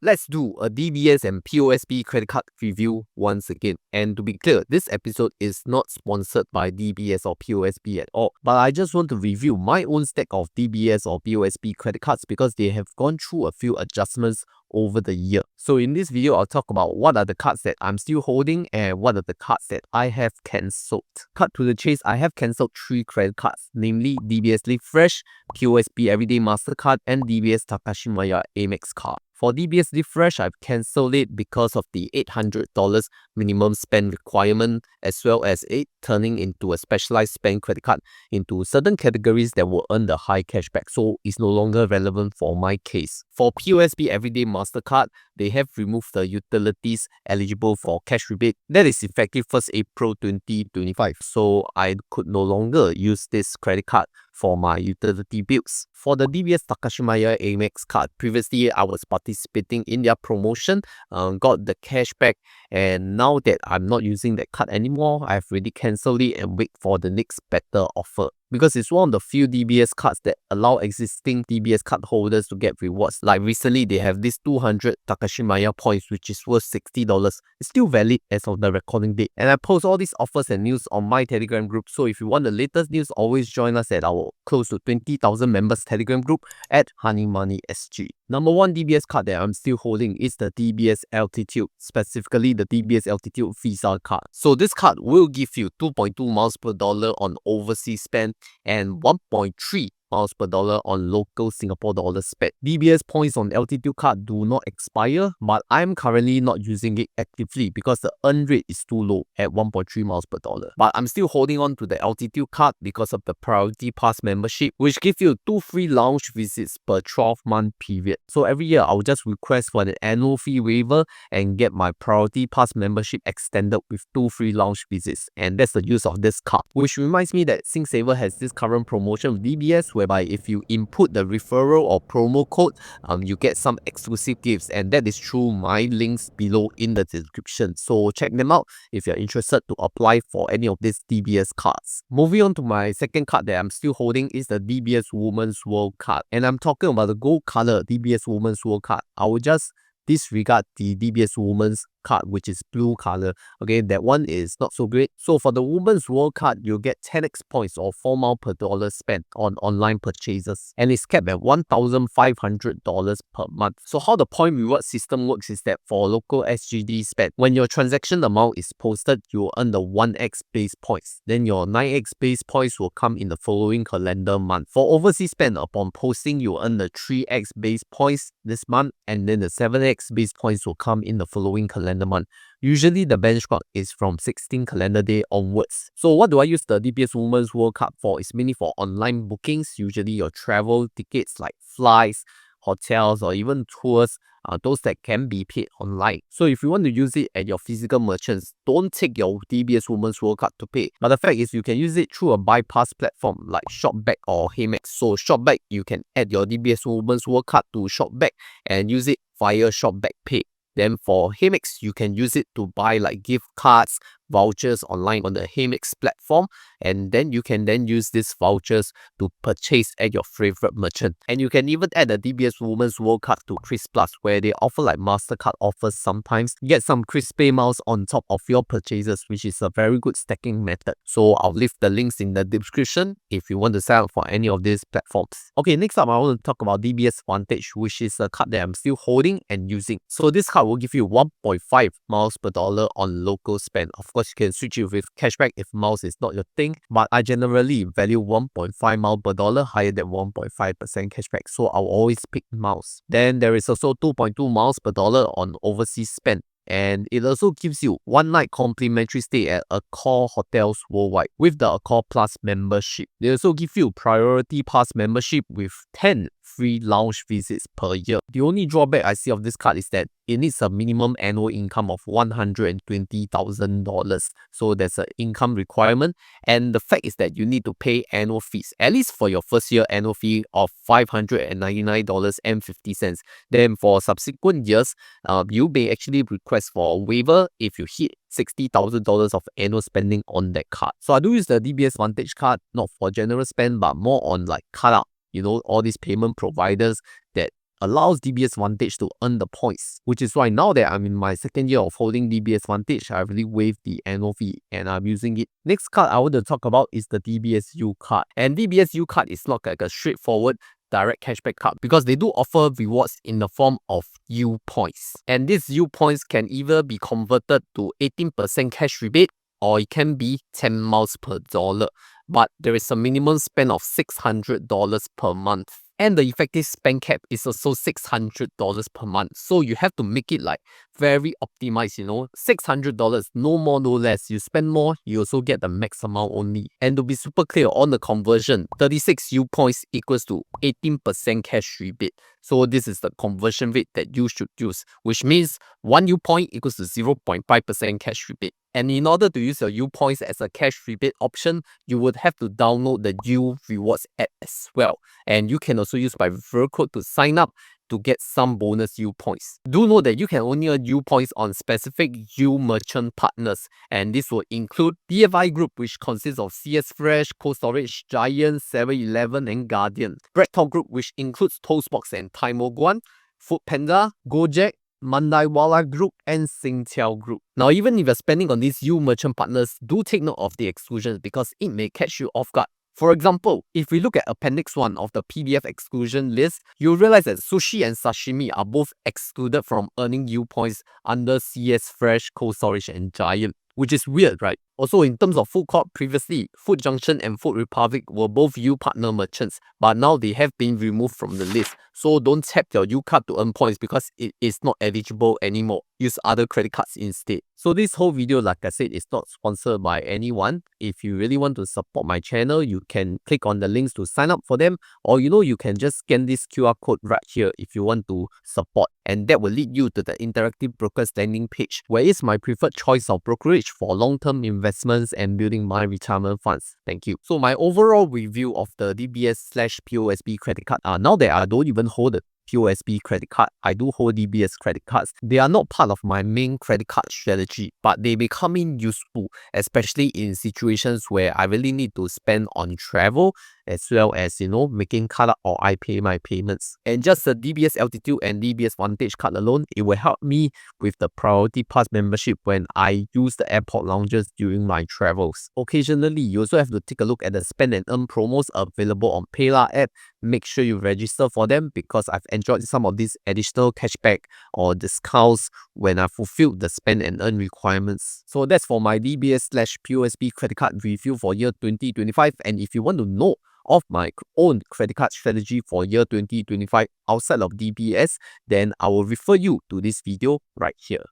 Let's do a DBS and POSB credit card review once again. And to be clear, this episode is not sponsored by DBS or POSB at all, but I just want to review my own stack of DBS or POSB credit cards because they have gone through a few adjustments over the year. So in this video, I'll talk about what are the cards that I'm still holding and what are the cards that I have cancelled. Cut to the chase, I have cancelled 3 credit cards, namely DBS Live Fresh, POSB Everyday Mastercard, and DBS Takashimaya Amex card. For DBS Live Fresh, I've cancelled it because of the $800 minimum spend requirement, as well as it turning into a specialized spend credit card into certain categories that will earn the high cashback, so it's no longer relevant for my case. For POSB Everyday Mastercard, they have removed the utilities eligible for cash rebate. That is effective 1st April 2025, so I could no longer use this credit card for my utility bills. For the DBS Takashimaya Amex card, previously I was participating in their promotion, got the cashback, and now that I'm not using that card anymore, I've already cancelled it and wait for the next better offer. Because it's one of the few DBS cards that allow existing DBS card holders to get rewards. Like recently, they have this 200 Takashimaya points, which is worth $60. It's still valid as of the recording date. And I post all these offers and news on my Telegram group. So if you want the latest news, always join us at our close to 20,000 members Telegram group at Honey Money SG. Number 1 DBS card that I'm still holding is the DBS Altitude, specifically the DBS Altitude Visa card. So this card will give you 2.2 miles per dollar on overseas spend and 1.3 miles per dollar on local Singapore dollar spent. DBS points on Altitude card do not expire, but I'm currently not using it actively because the earn rate is too low at 1.3 miles per dollar. But I'm still holding on to the Altitude card because of the Priority Pass membership, which gives you 2 free lounge visits per 12-month period. So every year, I'll just request for an annual fee waiver and get my Priority Pass membership extended with 2 free lounge visits. And that's the use of this card, which reminds me that SingSaver has this current promotion with DBS whereby if you input the referral or promo code, you get some exclusive gifts, and that is through my links below in the description. So check them out if you're interested to apply for any of these DBS cards. Moving on to my second card that I'm still holding is the DBS Women's World card, and I'm talking about the gold color DBS Women's World card. I will just disregard the DBS Women's card, which is blue color. Okay, that one is not so great. So for the Women's World card, you get 10x points or 4 miles per dollar spent on online purchases, and it's capped at $1,500 per month. So how the point reward system works is that for local SGD spend, when your transaction amount is posted, you earn the 1x base points. Then your 9x base points will come in the following calendar month. For overseas spend, upon posting, you earn the 3x base points this month, and then the 7x base points will come in the following calendar month. Usually the benchmark is from 16 calendar day onwards. So what do I use the DBS Women's World Cup for? It's mainly for online bookings, usually your travel tickets like flights, hotels, or even tours, those that can be paid online. So if you want to use it at your physical merchants, don't take your DBS Women's World Card to pay. But the fact is you can use it through a bypass platform like Shopback or Hemex. So Shopback, you can add your DBS Women's World Card to Shopback and use it via Shopback Pay. Then for Hemex, you can use it to buy like gift cards, vouchers online on the Hemex platform, and then you can then use these vouchers to purchase at your favorite merchant. And you can even add a DBS Women's World Card to Chris Plus, where they offer like Mastercard offers sometimes. Get some Crispay miles on top of your purchases, which is a very good stacking method. So I'll leave the links in the description if you want to sign up for any of these platforms. Okay, next up I want to talk about DBS Vantage, which is a card that I'm still holding and using. So this card will give you 1.5 miles per dollar on local spend. Of course, you can switch it with cashback if miles is not your thing, but I generally value 1.5 miles per dollar higher than 1.5% cashback, so I'll always pick miles. Then there is also 2.2 miles per dollar on overseas spend, and it also gives you 1 night complimentary stay at Accor hotels worldwide with the Accor Plus membership. They also give you Priority Pass membership with 10 free lounge visits per year. The only drawback I see of this card is that it needs a minimum annual income of $120,000. So there's an income requirement. And the fact is that you need to pay annual fees, at least for your first year annual fee of $599.50. Then for subsequent years, you may actually request for a waiver if you hit $60,000 of annual spending on that card. So I do use the DBS Vantage card, not for general spend, but more on like cut out, all these payment providers that allows DBS Vantage to earn the points, which is why now that I'm in my second year of holding DBS Vantage, I really waived the annual fee and I'm using it. Next card I want to talk about is the DBS U card. And DBS U card is not like a straightforward direct cashback card because they do offer rewards in the form of U points. And these U points can either be converted to 18% cash rebate or it can be 10 miles per dollar. But there is a minimum spend of $600 per month. And the effective spend cap is also $600 per month. So you have to make it like very optimized, you know, $600, no more, no less. You spend more, you also get the max amount only. And to be super clear on the conversion, 36 U points equals to 18% cash rebate. So this is the conversion rate that you should use, which means 1 U point equals to 0.5% cash rebate. And in order to use your U points as a cash rebate option, you would have to download the U Rewards app as well. And you can also use my referral code to sign up to get some bonus U points. Do know that you can only earn U points on specific U merchant partners, and this will include BFI Group, which consists of CS Fresh, Cold Storage, Giant, 7-Eleven, and Guardian. BreadTalk Group, which includes Toastbox and Taimoguan, Foodpanda, Gojek, Mandaiwala Group, and Singtel Group. Now, even if you're spending on these U merchant partners, do take note of the exclusions because it may catch you off guard. For example, if we look at Appendix 1 of the PDF exclusion list, you'll realize that sushi and sashimi are both excluded from earning U points under CS Fresh, Cold Storage, and Giant, which is weird, right? Also, in terms of food court, previously, Food Junction and Food Republic were both U partner merchants, but now they have been removed from the list. So don't tap your U card to earn points because it is not eligible anymore. Use other credit cards instead. So this whole video, like I said, is not sponsored by anyone. If you really want to support my channel, you can click on the links to sign up for them, or you can just scan this QR code right here if you want to support, and that will lead you to the Interactive Brokers landing page, where is my preferred choice of brokerage for long-term investments and building my retirement funds. Thank you. So my overall review of the DBS/POSB credit card are, now that I don't even hold the POSB credit card, I do hold DBS credit cards. They are not part of my main credit card strategy, but they become useful, especially in situations where I really need to spend on travel, as well as, making card or I pay my payments. And just the DBS Altitude and DBS Vantage card alone, it will help me with the Priority Pass membership when I use the airport lounges during my travels. Occasionally, you also have to take a look at the spend and earn promos available on PayLah app. Make sure you register for them because I've enjoyed some of these additional cashback or discounts when I fulfilled the spend and earn requirements. So that's for my DBS/POSB credit card review for year 2025. And if you want to know of my own credit card strategy for year 2025 outside of DBS, then I will refer you to this video right here.